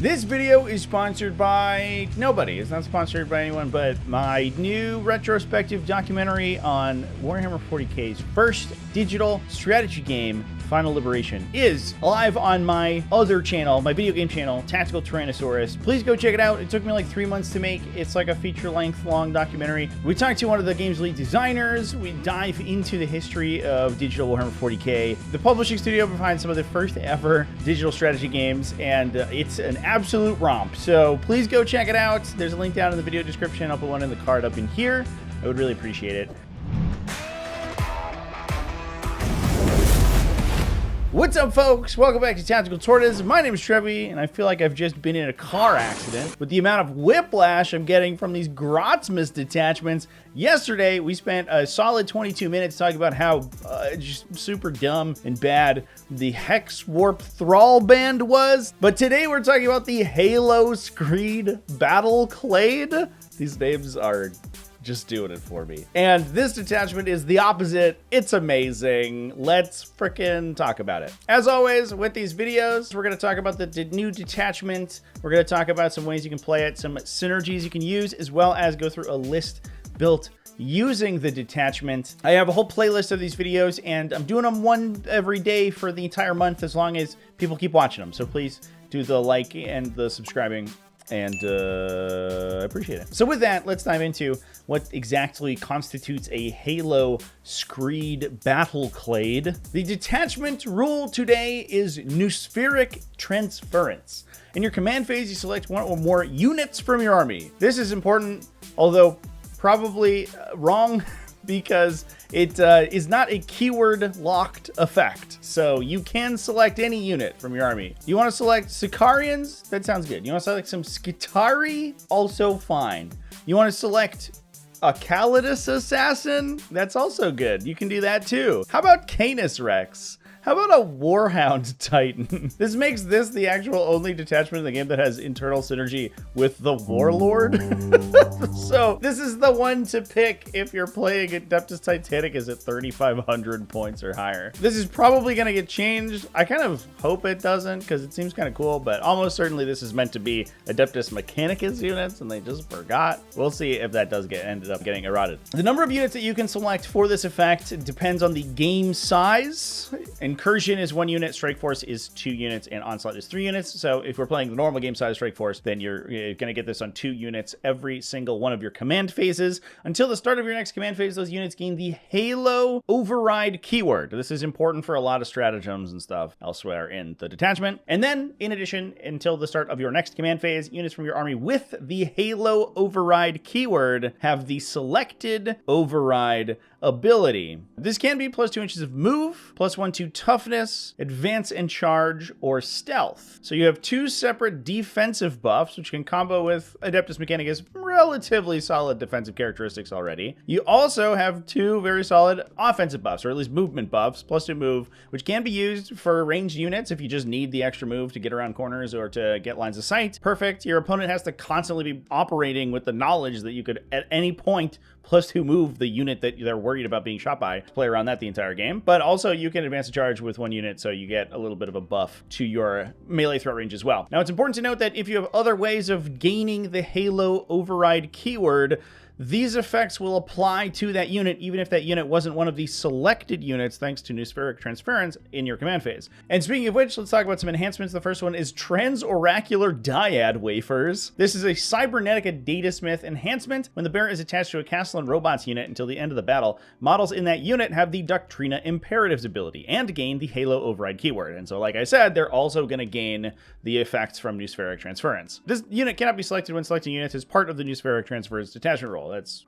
This video is sponsored by nobody. It's not sponsored by anyone, but my new retrospective documentary on Warhammer 40k's first digital strategy game, Final Liberation, is live on my other channel, my video game channel, TacticalTortoise. Please go check it out. It took me like 3 months to make. It's like a feature-length long documentary. We talked to one of the game's lead designers. We dive into the history of digital Warhammer 40k, the publishing studio behind some of the first ever digital strategy games, and it's an absolute romp. So please go check it out. There's a link down in the video description. I'll put one in the card up in here. I would really appreciate it. What's up, folks? Welcome back to TacticalTortoise. My name is Trevi, and I feel like I've just been in a car accident with the amount of whiplash I'm getting from these Grotsmas detachments. Yesterday, we spent a solid 22 minutes talking about how just super dumb and bad the Hex Warp Thrall Band was. But today, we're talking about the Halo Screed Battle Clade. These names are just doing it for me. And this detachment is the opposite. It's amazing. Let's frickin' talk about it. As always, with these videos, we're gonna talk about the new detachment. We're gonna talk about some ways you can play it, some synergies you can use, as well as go through a list built using the detachment. I have a whole playlist of these videos, and I'm doing them one every day for the entire month, as long as people keep watching them. So please do the like and the subscribing, and I appreciate it. So with that, let's dive into what exactly constitutes a Halo Screed Battle Clade. The detachment rule today is Noospheric Transference. In your command phase, you select one or more units from your army. This is important, although probably wrong, because it is not a keyword locked effect. So you can select any unit from your army. You want to select Sicarians? That sounds good. You want to select some Skitari? Also fine. You want to select a Calidus Assassin? That's also good. You can do that too. How about Canis Rex? How about a Warhound Titan? This makes this the actual only detachment in the game that has internal synergy with the Warlord. So this is the one to pick if you're playing Adeptus Titanicus at 3,500 points or higher. This is probably gonna get changed. I kind of hope it doesn't, because it seems kind of cool, but almost certainly this is meant to be Adeptus Mechanicus units, and they just forgot. We'll see if that does ended up getting eroded. The number of units that you can select for this effect depends on the game size. Incursion is 1 unit, Strike Force is 2 units, and Onslaught is 3 units. So if we're playing the normal game size Strike Force, then you're going to get this on 2 units every single one of your command phases. Until the start of your next command phase, those units gain the Halo Override keyword. This is important for a lot of stratagems and stuff elsewhere in the detachment. And then, in addition, until the start of your next command phase, units from your army with the Halo Override keyword have the selected Override ability. This can be plus 2 inches of move, plus 1 to toughness, advance and charge, or stealth. So you have 2 separate defensive buffs, which can combo with Adeptus Mechanicus' relatively solid defensive characteristics already. You also have 2 very solid offensive buffs, or at least movement buffs, plus 2 move, which can be used for ranged units if you just need the extra move to get around corners or to get lines of sight. Perfect. Your opponent has to constantly be operating with the knowledge that you could at any point plus 2 move the unit that they're worried about being shot by, play around that the entire game. But also you can advance the charge with 1 unit, so you get a little bit of a buff to your melee threat range as well. Now, it's important to note that if you have other ways of gaining the Halo Override keyword, these effects will apply to that unit, even if that unit wasn't one of the selected units, thanks to Noospheric Transference in your command phase. And speaking of which, let's talk about some enhancements. The first one is Transoracular Dyad Wafers. This is a Cybernetica Datasmith enhancement. When the bearer is attached to a Castle and Robots unit until the end of the battle, models in that unit have the Doctrina Imperatives ability and gain the Halo Override keyword. And so, like I said, they're also going to gain the effects from Noospheric Transference. This unit cannot be selected when selecting units as part of the Noospheric Transference detachment role. That's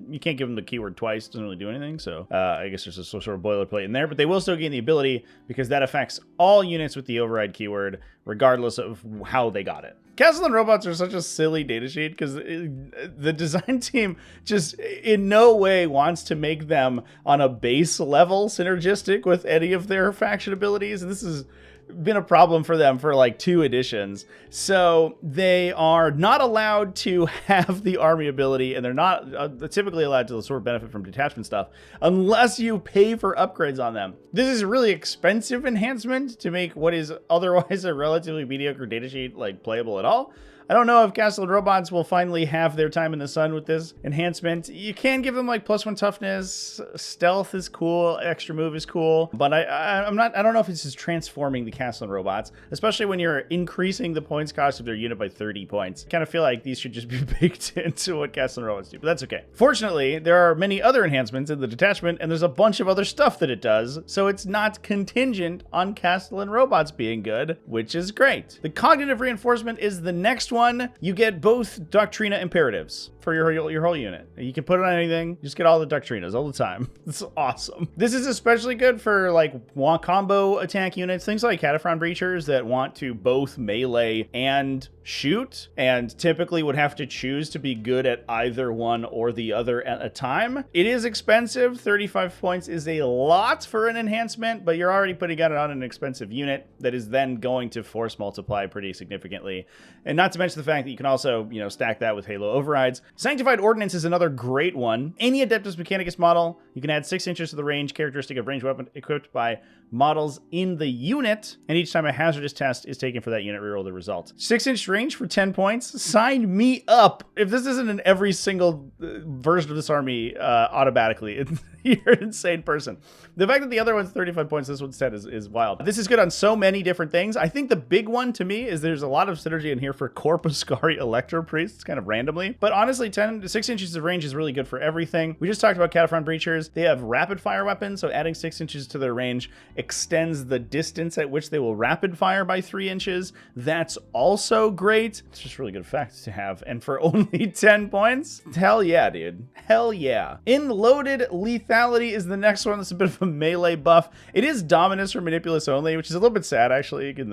you can't give them the keyword twice. It doesn't really do anything. So I guess there's a sort of boilerplate in there, but they will still gain the ability because that affects all units with the override keyword, regardless of how they got it. Castle and Robots are such a silly datasheet because the design team just in no way wants to make them on a base level synergistic with any of their faction abilities. And this is been a problem for them for like 2 editions. So they are not allowed to have the army ability, and they're not typically allowed to sort of benefit from detachment stuff unless you pay for upgrades on them. This is a really expensive enhancement to make what is otherwise a relatively mediocre datasheet like playable at all. I don't know if Castle and Robots will finally have their time in the sun with this enhancement. You can give them like +1 toughness, stealth is cool, extra move is cool, but I don't know if this is transforming the Castle and Robots, especially when you're increasing the points cost of their unit by 30 points. I kind of feel like these should just be baked into what Castle and Robots do, but that's okay. Fortunately, there are many other enhancements in the detachment, and there's a bunch of other stuff that it does, so it's not contingent on Castle and Robots being good, which is great. The cognitive reinforcement is the next one. You get both Doctrina imperatives for your whole unit. You can put it on anything. You just get all the Doctrinas all the time. It's awesome. This is especially good for like combo attack units, things like Cataphrone Breachers that want to both melee and shoot, and typically would have to choose to be good at either one or the other at a time. It is expensive. 35 points is a lot for an enhancement, but you're already putting it on an expensive unit that is then going to force multiply pretty significantly. And not to mention the fact that you can also, stack that with Halo overrides. Sanctified Ordnance is another great one. Any Adeptus Mechanicus model, you can add 6 inches to the range characteristic of ranged weapon equipped by models in the unit, and each time a hazardous test is taken for that unit, reroll the result. 6-inch range for 10 points. Sign me up. If this isn't in every single version of this army automatically, you're an insane person. The fact that the other one's 35 points, this one's 10 is wild. This is good on so many different things. I think the big one to me is there's a lot of synergy in here for Corpuscari Electro Priests, kind of randomly. But honestly, 6 inches of range is really good for everything. We just talked about Cataphrone Breachers. They have rapid fire weapons, so adding 6 inches to their range extends the distance at which they will rapid fire by 3 inches. That's also great. It's just really good effect to have. And for only 10 points, hell yeah, dude. Hell yeah. Loaded Lethality is the next one. That's a bit of a melee buff. It is Dominus or Manipulus only, which is a little bit sad, actually, which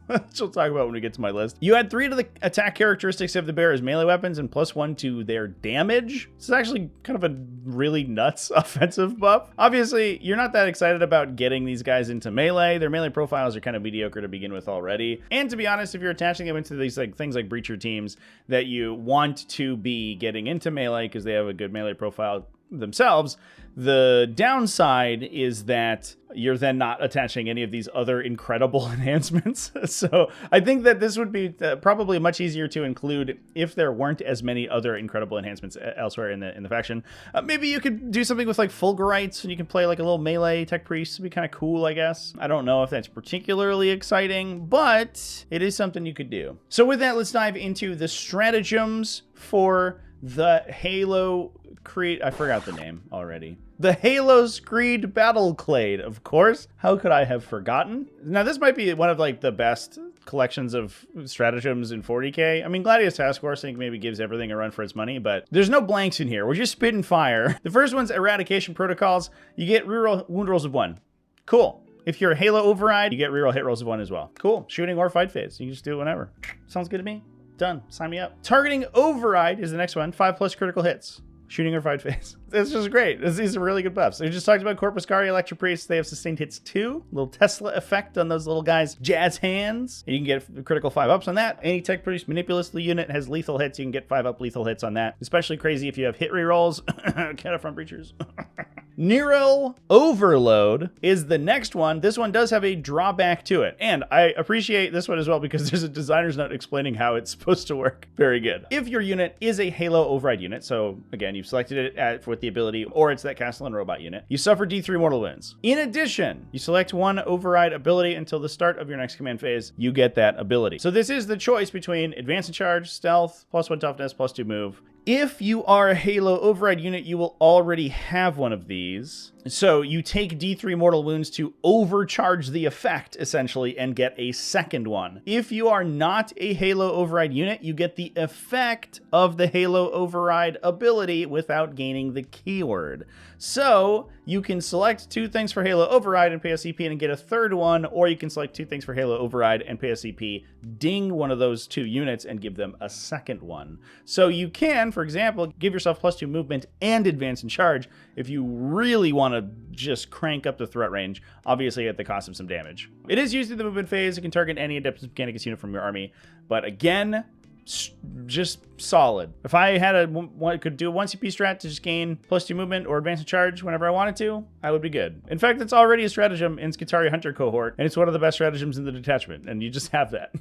we'll talk about when we get to my list. You add 3 to the attack characteristics of the bearer's melee weapons and +1 to their damage. This is actually kind of a really nuts offensive buff. Obviously, you're not that excited about getting these guys into melee. Their melee profiles are kind of mediocre to begin with already. And to be honest, if you're attaching them into these things like breacher teams that you want to be getting into melee because they have a good melee profile themselves, the downside is that you're then not attaching any of these other incredible enhancements. So I think that this would be probably much easier to include if there weren't as many other incredible enhancements elsewhere in the faction. Maybe you could do something with like Fulgurites, and you can play like a little melee tech priest. It'd be kind of cool, I guess. I don't know if that's particularly exciting, but it is something you could do. So with that, let's dive into the stratagems for the Halo Creed. I forgot the name already. The Halo Screed Battle Clade, of course. How could I have forgotten? Now, this might be one of like the best collections of stratagems in 40k. I mean, Gladius Task Force, I think, maybe gives everything a run for its money, but there's no blanks in here. We're just spitting fire. The first one's Eradication Protocols. You get reroll wound rolls of 1. Cool. If you're a Halo Override, you get reroll hit rolls of 1 as well. Cool. Shooting or fight phase. You can just do it whenever. Sounds good to me. Done. Sign me up. Targeting Override is the next one. 5+ critical hits. Shooting or fight phase. It's just great. These are really good buffs. We just talked about Corpuscari Electro Priests. They have sustained hits 2. Little Tesla effect on those little guys' jazz hands. And you can get critical 5-ups on that. Any tech priest Manipulus the unit has lethal hits. You can get 5-up lethal hits on that. Especially crazy if you have hit rerolls. Cataphrone Breachers. Nero Overload is the next one. This one does have a drawback to it. And I appreciate this one as well because there's a designer's note explaining how it's supposed to work. Very good. If your unit is a Halo Override unit, so again, you've selected it with the ability, or it's that Castle and Robot unit, you suffer D3 mortal wounds. In addition, you select one Override ability until the start of your next command phase, you get that ability. So this is the choice between Advance and Charge, Stealth, +1 Toughness, +2 Move. If you are a Halo Override unit, you will already have one of these. So you take D3 mortal wounds to overcharge the effect, essentially, and get a second one. If you are not a Halo Override unit, you get the effect of the Halo Override ability without gaining the keyword. So you can select 2 things for Halo Override and pay a CP and get a third one, or you can select 2 things for Halo Override and pay a CP, ding one of those 2 units, and give them a second one. So you can, for example, give yourself +2 movement and advance and charge if you really want to just crank up the threat range, obviously at the cost of some damage. It is used in the movement phase. It can target any Adeptus Mechanicus unit from your army, but again, just solid. If I had could do a 1 CP strat to just gain +2 movement or advance and charge whenever I wanted to, I would be good. In fact, it's already a stratagem in Skitarii Hunter cohort, and it's one of the best stratagems in the detachment, and you just have that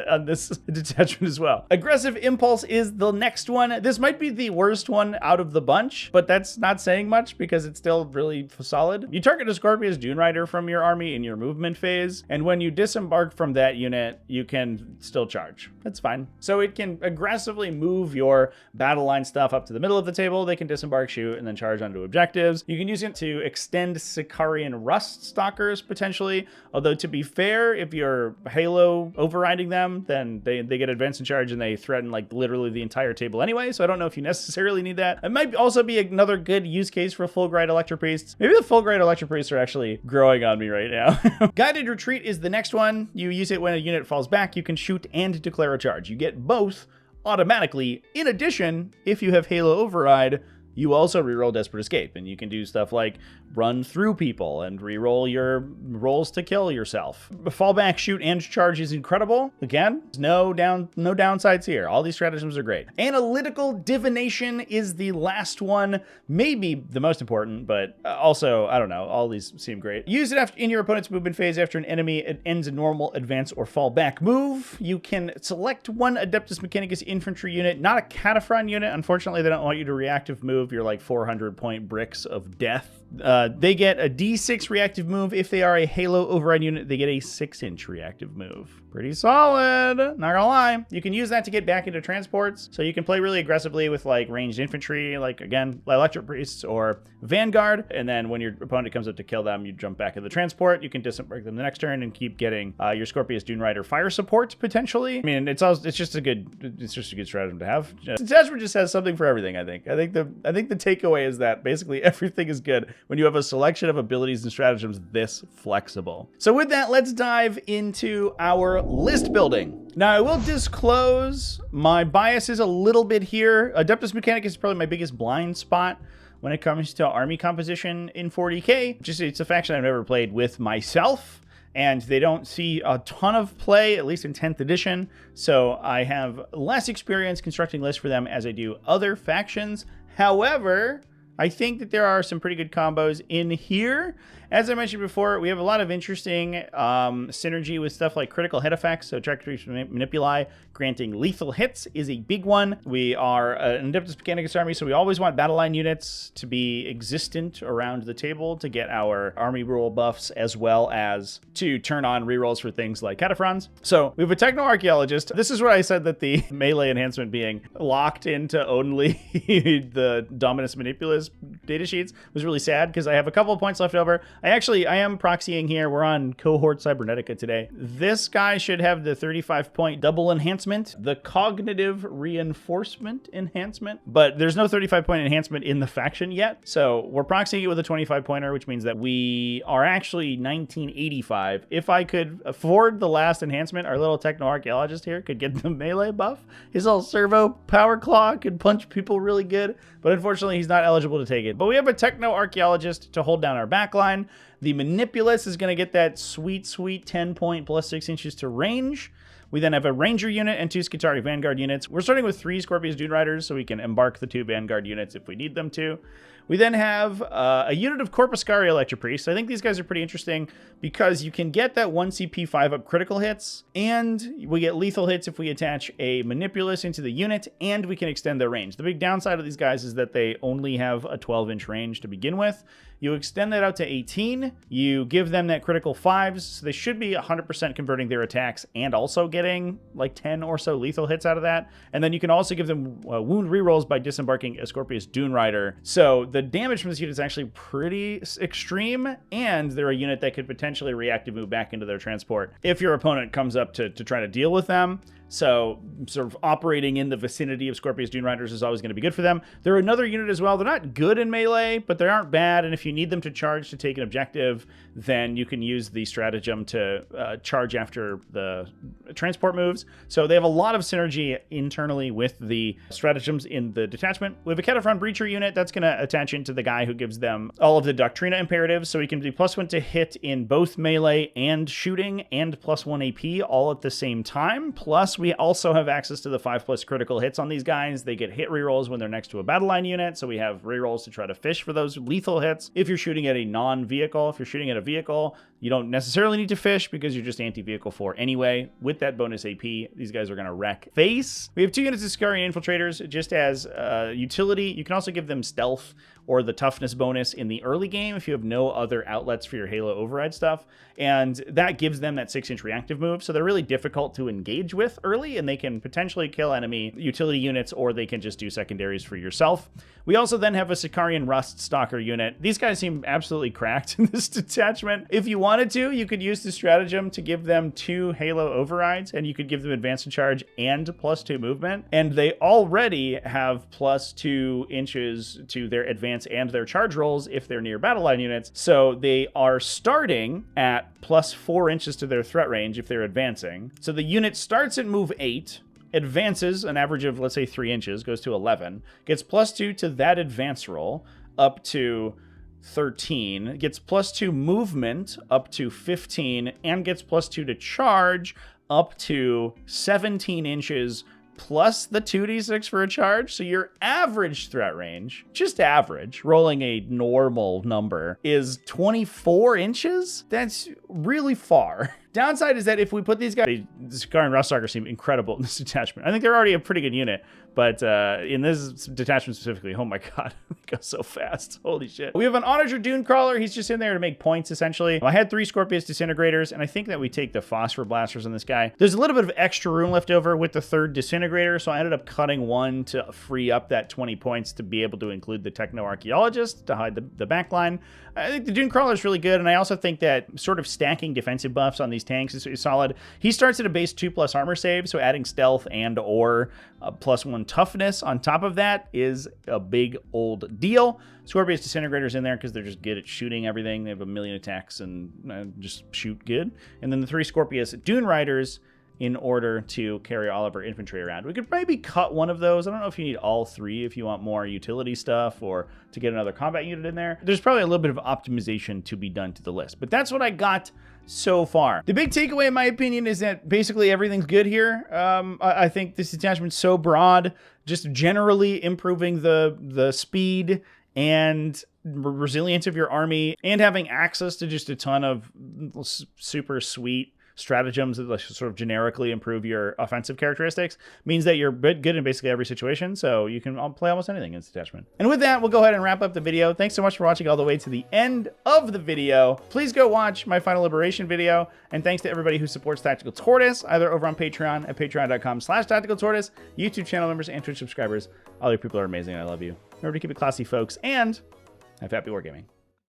on this detachment as well. Aggressive Impulse is the next one. This might be the worst one out of the bunch, but that's not saying much because it's still really solid. You target a Scorpius Dune Rider from your army in your movement phase, and when you disembark from that unit, you can still charge. That's fine. So it can aggressively move your battle line stuff up to the middle of the table. They can disembark, shoot, and then charge onto objectives. You can use it to extend Sicarian Rust Stalkers, potentially. Although, to be fair, if you're Halo overriding them, then they get advance and charge, and they threaten, like, literally the entire table anyway, so I don't know if you necessarily need that. It might also be another good use case for Fulgurite Electropriests. Maybe the Fulgurite Electropriests are actually growing on me right now. Guided Retreat is the next one. You use it when a unit falls back. You can shoot and declare a charge. You get both automatically. In addition, if you have Halo Override, you also reroll Desperate Escape, and you can do stuff like run through people and reroll your rolls to kill yourself. Fallback, shoot, and charge is incredible. Again, no downsides here. All these stratagems are great. Analytical Divination is the last one, maybe the most important, but also, I don't know, all these seem great. Use it in your opponent's movement phase after an enemy ends a normal, advance, or fallback move. You can select 1 Adeptus Mechanicus infantry unit, not a Cataphron unit. Unfortunately, they don't want you to reactive move your like 400-point bricks of death. They get a D6 reactive move. If they are a Halo Override unit, they get a 6-inch reactive move. Pretty solid, not gonna lie. You can use that to get back into transports, so you can play really aggressively with like ranged infantry, like again, Electro Priests or Vanguard, and then when your opponent comes up to kill them, you jump back in the transport. You can disembark them the next turn and keep getting your Scorpius Dune Rider fire support potentially. I mean, it's just a good stratagem to have. Detachment just has something for everything. I think the takeaway is that basically everything is good when you have a selection of abilities and stratagems this flexible. So with that, let's dive into our list building. Now, I will disclose my biases a little bit here. Adeptus Mechanicus is probably my biggest blind spot when it comes to army composition in 40k. Just it's a faction I've never played with myself, and they don't see a ton of play, at least in 10th edition. So I have less experience constructing lists for them as I do other factions. However, I think that there are some pretty good combos in here. As I mentioned before, we have a lot of interesting synergy with stuff like critical hit effects. So Trajectory Manipuli, granting lethal hits is a big one. We are an Adeptus Mechanicus army, so we always want battle line units to be existent around the table to get our army rule buffs, as well as to turn on rerolls for things like Cataphrons. So we have a Techno-Archaeologist. This is where I said that the melee enhancement being locked into only the Dominus Manipulus datasheets was really sad, because I have a couple of points left over. I am proxying here. We're on Cohort Cybernetica today. This guy should have the 35-point double enhancement, the Cognitive Reinforcement enhancement, but there's no 35-point enhancement in the faction yet. So we're proxying it with a 25-pointer, which means that we are actually 1985. If I could afford the last enhancement, our little Techno-Archaeologist here could get the melee buff. His little servo power claw could punch people really good, but unfortunately he's not eligible to take it. But we have a Techno-Archaeologist to hold down our backline. The Manipulus is going to get that sweet 10-point plus 6 inches to range. We then have a Ranger unit and 2 Skitarii Vanguard units. We're starting with 3 Scorpius Dune Riders, so we can embark the 2 Vanguard units if we need them to. We then have a unit of Corpuscarii Electropriests. I think these guys are pretty interesting because you can get that 1 CP 5-up critical hits, and we get lethal hits if we attach a Manipulus into the unit, and we can extend their range. The big downside of these guys is that they only have a 12-inch range to begin with. You extend that out to 18, you give them that critical 5s, so they should be 100% converting their attacks and also getting like 10 or so lethal hits out of that. And then you can also give them wound rerolls by disembarking a Scorpius Dune Rider. So the damage from this unit is actually pretty extreme, and they're a unit that could potentially reactive move back into their transport if your opponent comes up to try to deal with them. So sort of operating in the vicinity of Scorpius Dune Riders is always going to be good for them. They're another unit as well. They're not good in melee, but they aren't bad. And if you need them to charge to take an objective, then you can use the stratagem to charge after the transport moves. So they have a lot of synergy internally with the stratagems in the detachment. We have a Cataphrone Breacher unit that's going to attach into the guy who gives them all of the Doctrina imperatives. So he can do +1 to hit in both melee and shooting and +1 AP all at the same time. Plus, we also have access to the 5+ critical hits on these guys. They get hit rerolls when they're next to a battle line unit, so we have rerolls to try to fish for those lethal hits. If you're shooting at a non-vehicle, if you're shooting at a vehicle, you don't necessarily need to fish because you're just anti-vehicle 4 anyway. With that bonus AP, these guys are going to wreck face. We have 2 units of Sicarian Infiltrators just as utility. You can also give them stealth or the toughness bonus in the early game if you have no other outlets for your Halo override stuff. And that gives them that 6-inch reactive move. So they're really difficult to engage with early, and they can potentially kill enemy utility units, or they can just do secondaries for yourself. We also then have a Sicarian Rust Stalker unit. These guys seem absolutely cracked in this detachment. If you wanted to, you could use the stratagem to give them 2 Halo overrides, and you could give them advance and charge and +2 movement. And they already have +2 inches to their advance and their charge rolls if they're near battle line units. So they are starting at +4 inches to their threat range if they're advancing. So the unit starts at move 8, advances an average of, let's say, 3 inches, goes to 11, gets +2 to that advance roll up to 13, gets +2 movement up to 15, and gets +2 to charge up to 17 inches plus the 2d6 for a charge. So your average threat range, just average, rolling a normal number, is 24 inches. That's really far. Downside is that if we put these guys, the Sicarian Rust Stalker seem incredible in this detachment. I think they're already a pretty good unit, but in this detachment specifically, oh my god, it goes so fast. Holy shit. We have an Onager Dune Crawler. He's just in there to make points, essentially. I had 3 Scorpius Disintegrators, and I think that we take the Phosphor Blasters on this guy. There's a little bit of extra room left over with the 3rd Disintegrator, so I ended up cutting 1 to free up that 20 points to be able to include the Techno Archaeologist to hide the backline. I think the Dune Crawler is really good, and I also think that sort of stacking defensive buffs on these tanks is solid. He starts at a base 2+ armor save, so adding stealth and or +1 toughness on top of that is a big old deal. Scorpius Disintegrators in there because they're just good at shooting everything. They have 1,000,000 attacks and just shoot good. And then the 3 Scorpius Dune Riders in order to carry all of our infantry around. We could maybe cut one of those. I don't know if you need all 3 if you want more utility stuff or to get another combat unit in there. There's probably a little bit of optimization to be done to the list, but that's what I got so far. The big takeaway, in my opinion, is that basically everything's good here. I think this detachment's so broad, just generally improving the speed and resilience of your army, and having access to just a ton of super sweet stratagems that sort of generically improve your offensive characteristics means that you're good in basically every situation, so you can play almost anything in this detachment. And with that, we'll go ahead and wrap up the video. Thanks so much for watching all the way to the end of the video. Please go watch my Final Liberation video, and thanks to everybody who supports Tactical Tortoise, either over on Patreon at patreon.com/TacticalTortoise, YouTube channel members, and Twitch subscribers. All you people are amazing, and I love you. Remember to keep it classy, folks, and have happy wargaming.